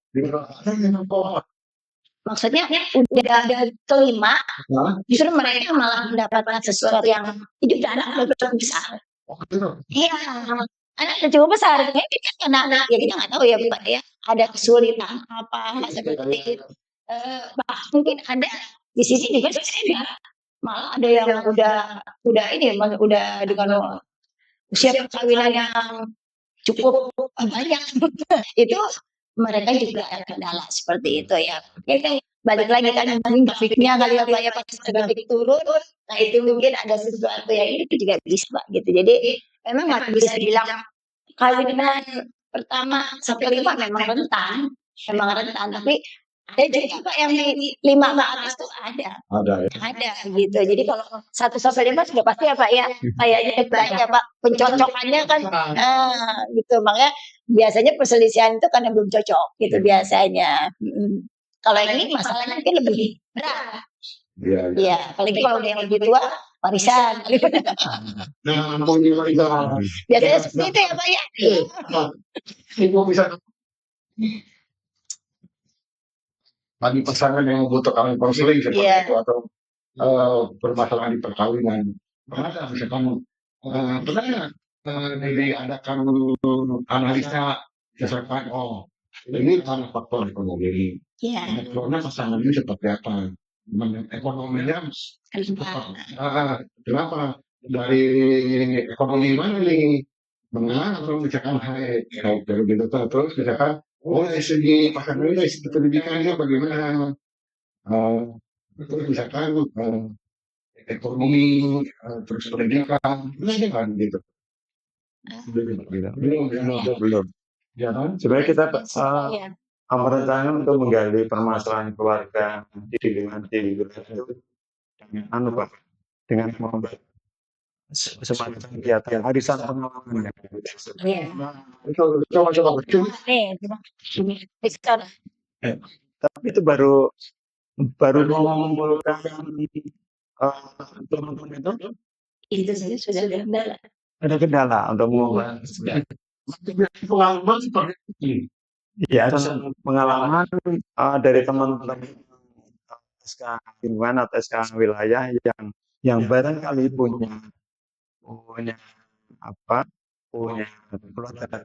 Maksudnya udah kelima, justru mereka malah mendapatkan sesuatu yang hidup anak lebih besar. Iya, anak cukup besar. Karena ya kita nggak tahu ya Pak ya, ada kesulitan apa seperti itu. Mungkin ada di sini juga malah ada yang udah dengan usia perkawinan yang cukup banyak. Itu mereka juga ada kendala seperti itu ya. Kan balik lagi kan mungkin grafiknya kali apa ya, pas grafik turun, nah itu mungkin ada sesuatu yang itu juga bisa Pak gitu. Jadi memang nggak bisa dibilang kawinan pertama sampai 5 memang rentan, tapi ada juga Pak yang di 5 ke atas tuh ada Ada ya. gitu. Jadi kalau 1 sampai 5 sudah pasti ya Pak ya, kayaknya banyak Pak, pencocokannya kan gitu. Makanya biasanya perselisihan itu karena belum cocok gitu biasanya, Kalau yang ini masalahnya mungkin lebih berat. Iya. Iya, apalagi kalau udah yang lebih tua, warisan. Nah, ngomongin warisan. Biasanya seperti itu ya Pak ya. Ibu bisa bagi pasangan yang membutuhkan konseling seperti Iya. itu atau permasalahan di perkawinan. Pernah nggak misalkan pernah nggak diadakan analisa misalkan ini karena faktor ekonomi, Iya. karena pasangan ini seperti apa, ekonominya kenapa dari ekonomi mana nih, menengah atau misalkan high, dari gitu terus misalkan dari segi pasangan ini dari segi pendidikannya bagaimana, terus misalkan ekonomi, terus pendidikan, kan gitu. Belum. Ya kan? Sebenarnya kita Iya. merencanakan untuk menggali permasalahan keluarga di lingkungan di wilayah itu dengan Pak, dengan membuat semacam kegiatan arisan pengalaman. Iya. Coba. Nih, sekarang Tapi itu baru mengumpulkan teman-teman itu saja sudah kendala. ada kendala untuk mengumpulkan Pengalaman seperti ini. ya pengalaman dari teman-teman SK lingkungan atau SK wilayah yang barangkali punya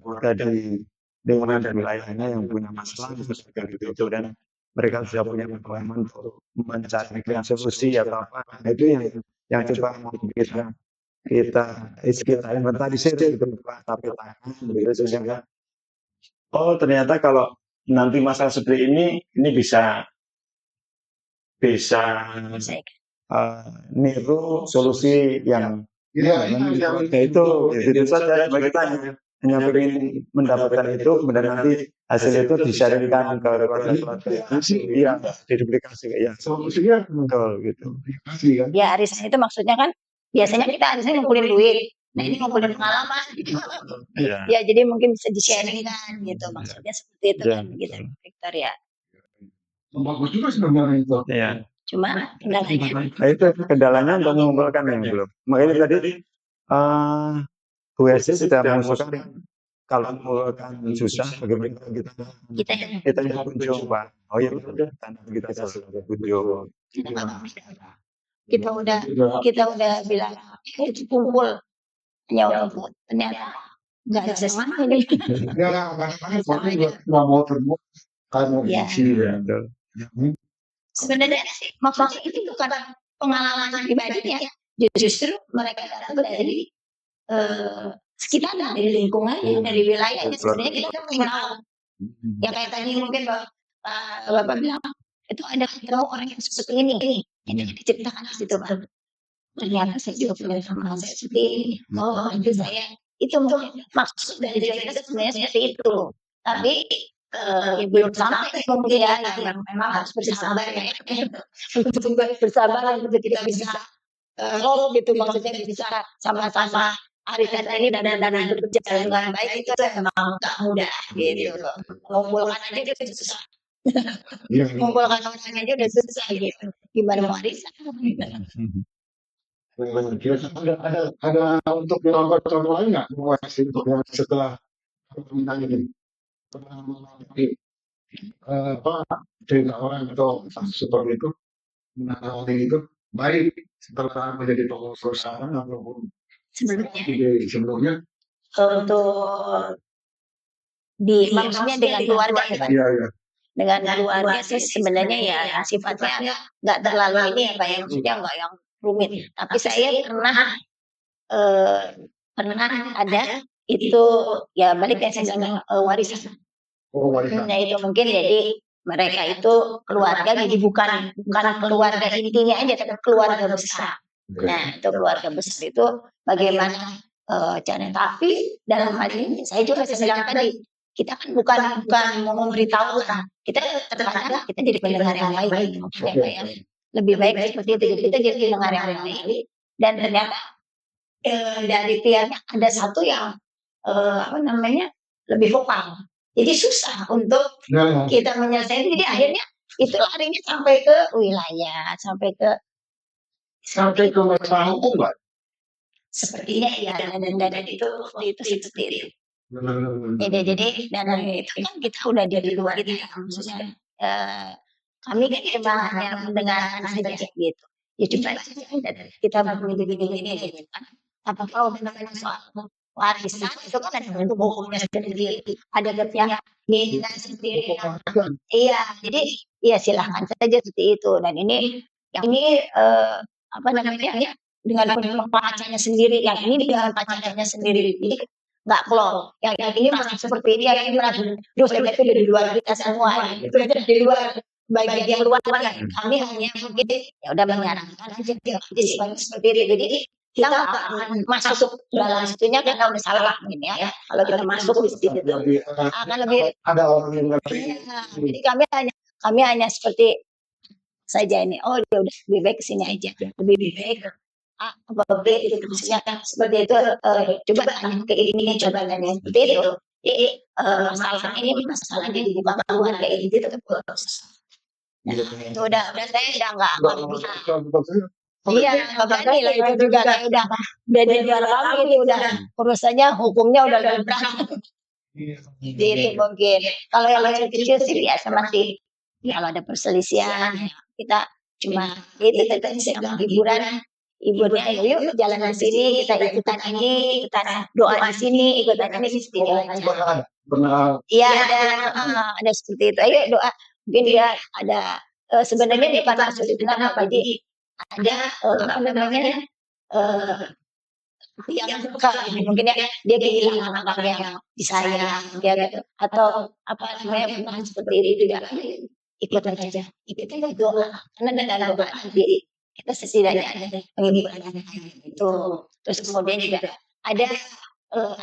keluarga di lingkungan dan wilayahnya yang punya masalah seperti itu, dan mereka sudah punya pengalaman untuk mencari solusi atau apa. Nah, itu yang coba kita inventarisir gitu Pak, tapi gitu sehingga ternyata kalau nanti masalah seperti ini bisa niru solusi yang itu saja. Cuma kita hanya ingin mendapatkan itu, kemudian nanti hasil itu disaringkan ke keluarga yang diduplikasi ya. Solusinya Betul gitu. Ya arisan itu maksudnya kan biasanya kita arisan ngumpulin duit. Nah ini ngumpulin pengalaman. Ya jadi mungkin bisa di-sharingkan gitu. Maksudnya seperti itu kan gitu Victor ya. Bagus juga sebenarnya itu. Iya. Cuma kendalanya. Nah, itu kendalanya untuk mengumpulkan yang belum. Makanya tadi Bu Esi sudah mengusulkan kalau mengumpulkan susah bagaimana kita yang kunjung Pak. Oh iya betul. Kita kunjung. Kita udah bilang itu kumpul nyawa ternyata nggak ada sesuatu ini. Ya, karena nggak mau terbuka karena isi ya. Sebenarnya sih maksudnya itu bukan pengalaman pribadinya, justru mereka datang dari sekitar, dari lingkungannya, dari wilayahnya. Sebenarnya kita kan tahu. Ya kayak tadi mungkin Bapak bilang itu ada ketemu orang yang seperti ini diceritakan di situ Pak. Ternyata saya juga punya sama saya seperti ini. Oh itu saya itu maksud dari cerita sebenarnya seperti itu. Tapi ya belum sampai kemudian yang memang harus bersabar ya. Bersabar untuk tidak bisa gitu maksudnya bisa sama-sama arisan ini dan berjalan dengan baik itu memang gak mudah gitu. Mengumpulkan aja itu susah. Mengumpulkan orang aja udah susah gitu. Gimana mau arisan? Ada untuk contoh lain nggak untuk yang setelah permintaan ini? Cerita orang atau seperti itu menangani itu baik setelah menjadi pengusaha ataupun sebelumnya untuk maksudnya dengan keluarga ya Pak? Iya. Dengan keluarga sih sebenarnya ya sifatnya nggak terlalu ini ya Pak ya, maksudnya nggak yang rumit. Tapi saya pernah ada itu ya balik yang saya bilang warisan. Nah itu mungkin jadi mereka itu keluarga jadi bukan keluarga intinya aja tapi keluarga besar. Nah itu keluarga besar itu bagaimana cara. Tapi dalam hal ini saya juga saya bilang tadi, kita kan bukan mau memberitahu kan, kita terkadang kita jadi pendengar yang baik maksudnya Pak ya. Lebih baik seperti itu, jadi kita jadi pendengar yang baik dan ternyata dari pihaknya ada satu yang lebih vokal. Jadi susah untuk kita menyelesaikan. Jadi akhirnya itu larinya sampai ke wilayah, sampai ke masalah hukum, Mbak. sepertinya ya dan itu seperti itu. Jadi dan itu kan kita udah di luar itu ya maksudnya kami kan cuma hanya mendengarkan saja gitu. Ya coba aja kita begini gitu kan. Apakah udah namanya soal warisan itu kan ada hukumnya sendiri, ada pihak minta sendiri. Iya, jadi ya silahkan saja seperti itu. Dan ini dengan pacarnya sendiri, yang ini dengan pacarnya sendiri. Jadi nggak klop. Yang ini merasa seperti ini, yang ini merasa dosa itu di luar kita semua. Itu di luar bagian yang luar kan. Kami hanya mungkin ya udah menyarankan aja jadi seperti itu. Jadi kita nggak akan masuk dalam situnya karena udah salah mungkin ya. Kalau kita masuk di situ akan lebih Ada orang yang ngerti. jadi kami hanya seperti saja ini. Oh ya udah lebih baik kesini aja. Lebih baik apa B itu maksudnya kan seperti itu. Coba tanya ke ini, coba tanya seperti itu. Jadi masalahnya dibuka keluar kayak gitu tetap itu udah saya udah nggak bisa. Iya, nggak berani lah itu juga kayak udah di luar kami itu udah urusannya hukumnya udah lebih berat. Jadi itu mungkin kalau yang kecil sih biasa masih kalau ada perselisihan kita cuma itu tadi saya bilang hiburannya yuk jalan di sini kita ikutan ini ikutan doa di sini ikutan ini seperti itu aja. Iya ada seperti itu. Ayo doa mungkin dia ada sebenarnya bukan maksud kenapa jadi ada yang suka mungkin ya dia kehilangan orang yang disayang dia gitu atau apa namanya bukan seperti itu juga ikut aja doa karena dengan doa nanti kita setidaknya ada penghiburan itu. Terus kemudian juga ada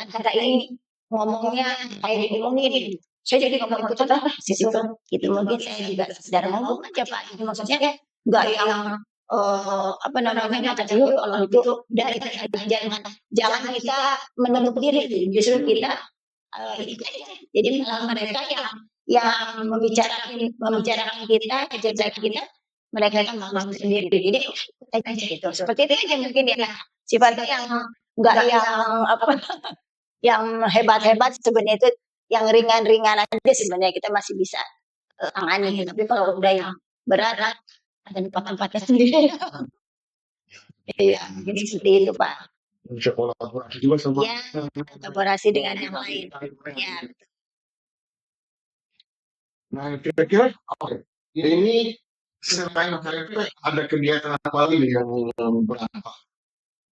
antara ini ngomongnya kayak diomongin saya jadi ngomong ikut lah situ gitu mungkin saya juga sedang ngomong aja Pak itu maksudnya nggak yang ngajak dulu kalau itu dari jangan kita menutup diri justru kita itu aja. Jadi malah mereka yang membicarakan kita ajak kita mereka kan malu sendiri jadi aja gitu seperti itu aja mungkin ya sifatnya yang nggak yang hebat-hebat sebenarnya itu yang ringan-ringan aja sebenarnya kita masih bisa tangani tapi kalau udah yang berat ada tempat-tempatnya sendiri. Iya, jadi seperti itu Pak. Bisa kolaborasi juga sama. Ya, kolaborasi dengan yang lain. Ya. Nah, kira-kira ini selain itu ada kegiatan apa lagi yang berdampak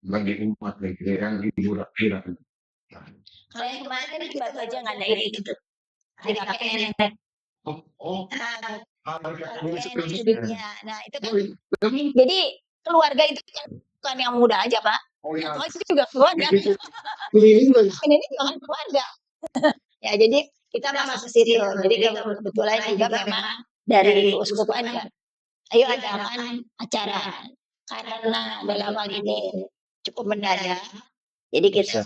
bagi umat yang hiburan? Kalau yang kemarin itu baru aja ngadain itu. Jadi KPN. Nah itu kan. Jadi keluarga itu kan bukan yang muda aja Pak. Oh itu juga keluarga. Ini juga keluarga. Ya jadi kita masuk situ. Jadi kebetulan juga memang dari uskupan kan. Ayo adakan acara karena dalam hal ini cukup mendadak. Jadi kita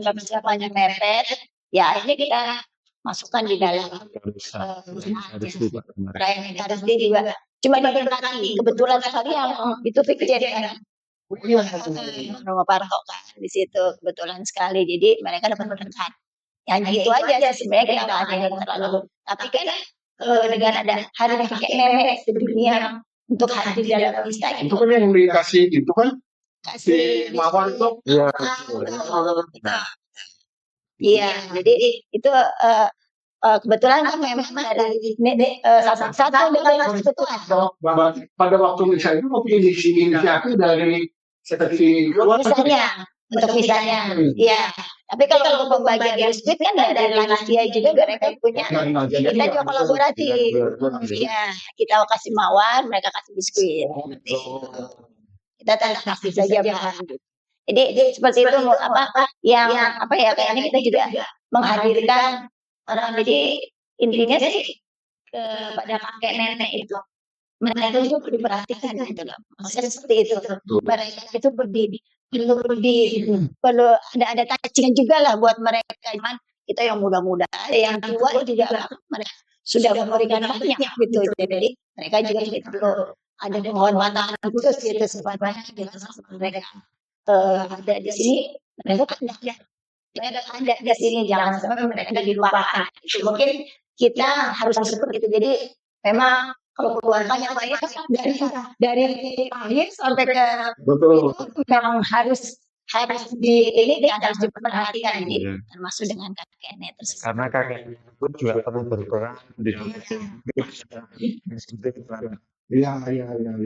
persiapannya mepet. Ya ini kita masukkan di dalam perayaan Karsdi juga. Cuma diberkati kebetulan sekali yang itu pikir kan. Nama Parto kan di situ kebetulan sekali. Jadi mereka dapat berkat. Ya itu aja sebenarnya kita nggak ada yang terlalu. Tapi kan dengan ada hari kakek nenek sedunia untuk hadir dalam pesta itu kan yang dikasih itu kan kasih mawar itu. Iya, jadi itu kebetulan kan memang dari satu dengan kebetulan. Pada waktu misalnya itu mungkin inisiatif dari seksi misalnya, iya. Tapi kalau untuk pembagian biskuit kan dari Lansia juga mereka punya. Kita juga kolaborasi. Iya, kita kasih mawar, mereka kasih biskuit. Kita tanda kasih saja Pak. Jadi seperti itu yang kayaknya kita juga menghadirkan orang. Jadi intinya sih kepada kakek nenek itu mereka juga perlu diperhatikan gitu loh. Maksudnya seperti itu. Mereka itu perlu ada touching juga lah buat mereka. Cuman kita yang muda-muda, yang tua juga mereka sudah memberikan banyak gitu. Jadi mereka juga perlu ada penghormatan khusus gitu sepanjang gitu sama mereka ada di sini. Mereka ada di sini, jangan sampai mereka dilupakan. Mungkin kita harus seperti itu. Jadi memang kalau keluarganya banyak dari lahir sampai ke Betul. itu memang harus harus diperhatikan gitu, termasuk dengan kakek nenek tersebut. Karena kakek pun juga perlu berperan di seperti itu kan. Iya.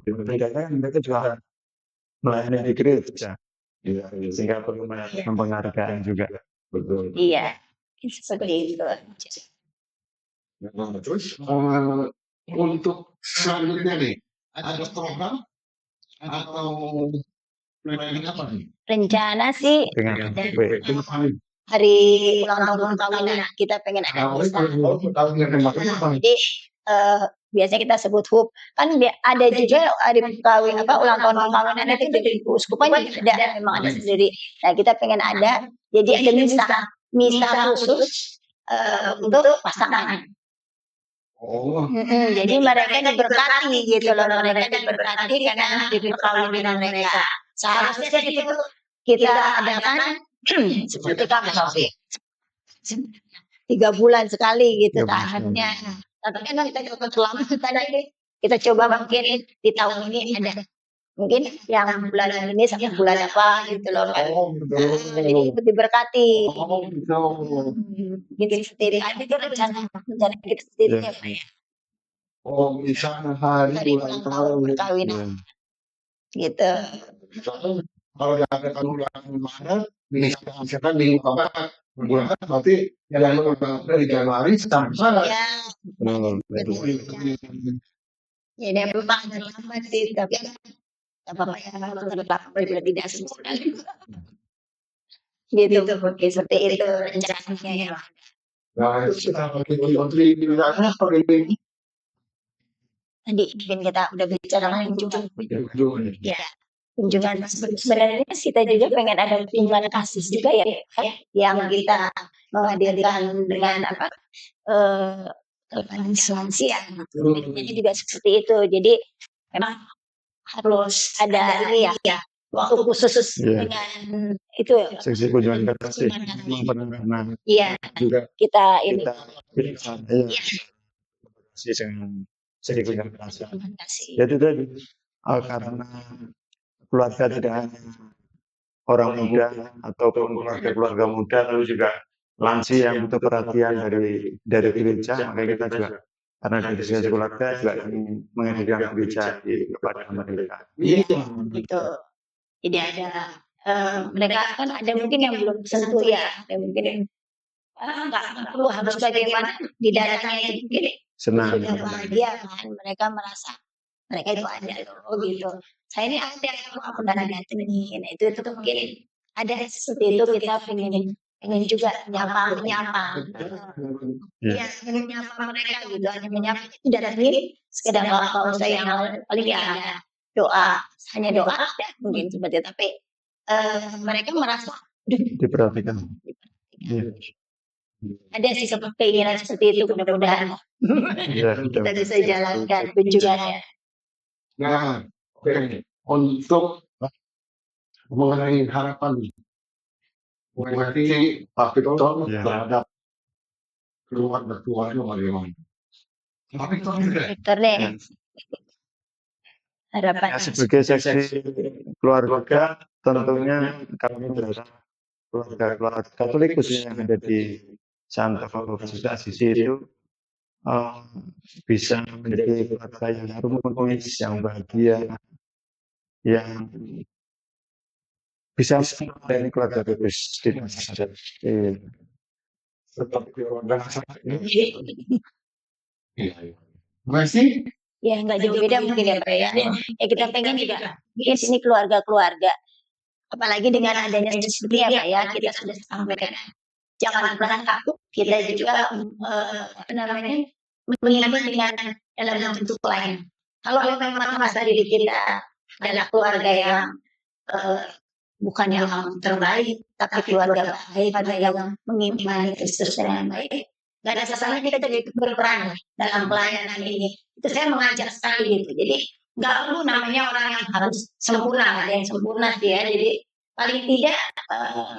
Bedanya kan mereka juga melayani di gereja. Iya. Sehingga perlu penghargaan juga. Betul. Iya, seperti itu. Terus untuk selanjutnya nih, ada program atau planning apa nih? Rencana sih Dengan hari ulang tahun kita pengen ada misa. Jadi biasanya kita sebut HUB, kan ada juga hari kawin ulang tahun kawinan itu dari keuskupan juga ada, memang ada sendiri. Nah kita pengen ada, jadi ada misa khusus untuk pasangan. Jadi mereka diberkati gitu loh, mereka diberkati karena di perkawinan mereka. Seharusnya itu kita adakan seperti kami 3 bulan sekali gitu tahapnya. Tapi kan kita coba selama kita coba mungkin di tahun ini ada mungkin yang bulan ini sampai bulan apa gitu loh. Jadi diberkati. Gitu seperti itu rencana kita seperti itu. Misalnya hari ulang tahun perkawinan gitu. Kalau diadakan bulan Maret, misalkan di bulan berarti yang dari Januari sampai Ya, jadi memang terlambat sih, tapi apa ya kalau terlambat tidak sempurna. Gitu, seperti itu rencananya ya. Nah, itu kita pakai kontribusinya pakai Tadi kita udah bicara kunjungan. Ya, kunjungan sebenarnya kita juga pengen ada kunjungan kasus juga ya, yang kita menghadirkan dengan lansia. Ini juga seperti itu. Jadi memang harus ada ini ya, waktu khusus dengan itu. seksi kunjungan kasih. Iya, Juga kita ini. sih dengan seksi kunjungan kasih. Terima kasih. Jadi tadi karena keluarga tidak hanya orang muda ataupun keluarga muda, lalu juga lansia yang butuh perhatian dari gereja, maka kita juga karena dari segi keluarga juga ingin menghadirkan gereja kepada mereka. Iya, gitu. Jadi ada mereka kan ada mungkin yang belum sentuh ya, ada mungkin yang nggak perlu harus bagaimana di dalamnya itu mungkin Senang. sudah bahagia kan, mereka merasa mereka itu ada loh gitu. Saya ini ada yang aku pernah datengin, itu mungkin ada seperti itu kita pengen juga menyapa ya menyapa mereka gitu, hanya menyapa tidak datengin sekedar nggak usah yang paling ya ada doa, hanya doa mungkin seperti itu, tapi mereka merasa Diperhatikan. Iya. ada sih keinginan seperti itu, mudah-mudahan kita bisa jalankan kunjungannya. Nah, oke. Untuk mengenai harapan berarti Pak Victor terhadap keluarga bagaimana? Pak Victor Victor nih harapan sebagai seksi keluarga tentunya kami berharap keluarga Katolik khususnya yang ada di Santo Asisi itu bisa menjadi keluarga yang harmonis, yang bahagia, yang bisa menjadi keluarga Kudus di masa depan. seperti keluarga masih ya nggak jauh beda mungkin ya Pak ya. Ya kita pengen juga bikin sini keluarga apalagi dengan adanya seperti ya Pak ya, kita sudah sampaikan. Jangan pernah takut, kita juga apa namanya, mengingat dengan dalam bentuk lain. Kalau memang merasa diri kita adalah keluarga yang eh, bukan yang terbaik, tapi keluarga baik, keluarga yang mengimani Kristus dengan baik, gak ada salahnya kita jadi berperan dalam pelayanan ini. Itu saya mengajak sekali gitu. Jadi nggak perlu namanya orang yang harus sempurna, ada yang sempurna sih ya. Jadi paling tidak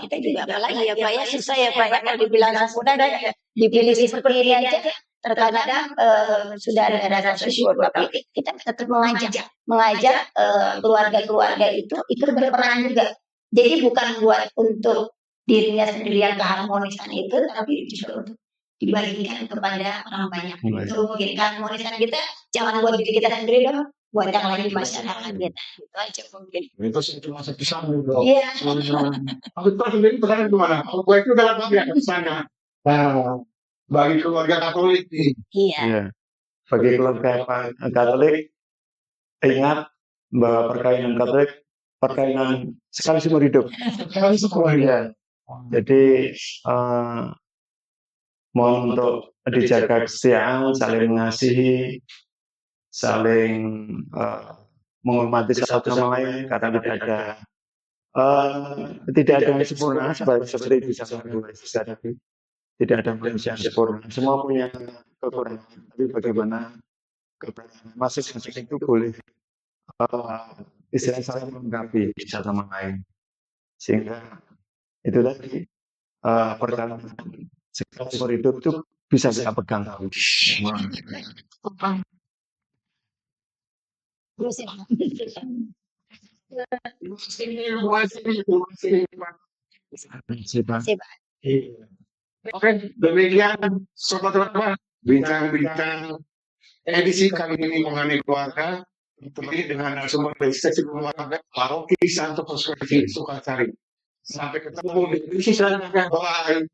kita juga apalagi ya Pak ya, susah ya Pak ya kalau dibilang sempurna dan dipilih seperti ini aja. Terkadang sudah ada rasa syukur, tapi kita tetap mengajak keluarga-keluarga itu ikut berperan juga. Jadi bukan buat untuk dirinya sendiri yang keharmonisan itu, tapi juga untuk dibagikan kepada orang banyak. Itu mungkin keharmonisan kita jangan buat diri kita sendiri dong, buat yang lain di masyarakat kita. Itu aja mungkin. Itu cuma satu sama dong. Iya. Aku tuh sendiri pesan gimana? Kalau gue itu dalam ya ke sana. Nah, bagi keluarga Katolik nih. Iya. Ya. Bagi keluarga Katolik, ingat bahwa perkainan Katolik perkainan sekali seumur hidup. Sekali semua Ya. Jadi mohon untuk dijaga kesetiaan, saling mengasihi, saling menghormati satu sama lain karena tidak ada yang sempurna seperti bisa tadi. Tidak ada manusia yang sempurna. Semua punya kekurangan. Tapi bagaimana kekurangan masing-masing itu boleh istilahnya saling melengkapi satu sama lain. Sehingga itu tadi perjalanan sekali seumur hidup itu bisa kita pegang. Terus ya. Terima kasih, Pak. Oke, demikian sobat teman bincang-bincang edisi kali ini mengenai keluarga terpilih dengan sumber registrasi keluarga Paroki Santo Koswesi Sukasari. Sampai ketemu di edisi selanjutnya. Bye.